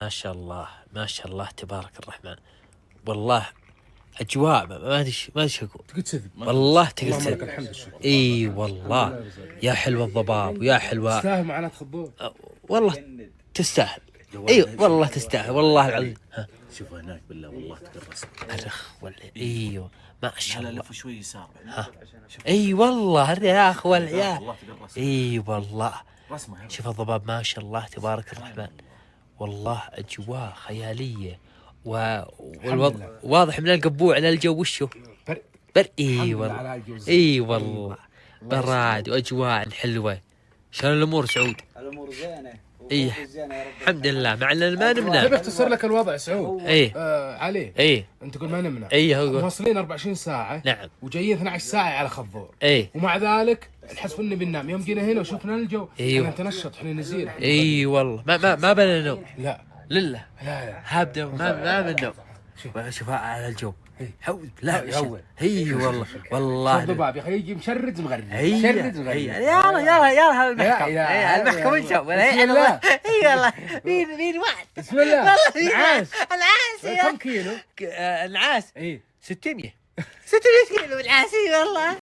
ما شاء الله ما شاء الله تبارك الرحمن. والله اجواء ما ادري ايش اقول. تكذب والله اللهم لك تكذب. الحمد والشكر. اي والله يا حلوة الضباب ويا حلوة. تستاهل معناته خبور. والله تستاهل. اي والله تستاهل والله العظيم. شوف هناك بالله والله تقرصت. الرخ ايوه ما شاء لا الله. لف شوي يسار. اي والله الرياخ والعيال. والله تقرصت. اي والله رسمه. شوف الضباب ما شاء الله تبارك الرحمن. والله اجواء خياليه والوضع واضح من القبوع على الجو. وشو اي والله. اي والله براد واجواء حلوه. شلون الامور سعود؟ الامور زينه. اي الحمد لله مع ان ما تبي نمنا. اختصر لك الوضع سعود. اي علي. اي انت تقول ما نمنا. اي هو موصلين 24 ساعه. نعم. وجايين 12 ساعه على خضور. اي ومع ذلك الحسب اني بننام. يوم جينا هنا وشفنا الجو. ايوه احنا نتنشط احنا نزيل. اي والله ما بنا نوم. لا لله لا هابدا ما بنوم. شوف على الجو. حول لا هي والله ضباب يا اخي يجي مشرد مغرد. مشرد مغرد. يلا المحكمة. المحكمة نشوف. بسم الله. اي والله مين واحد. بسم الله. والله نعاس. العاس كم كيلو؟ العاس اي 600 كيلو العاس. اي والله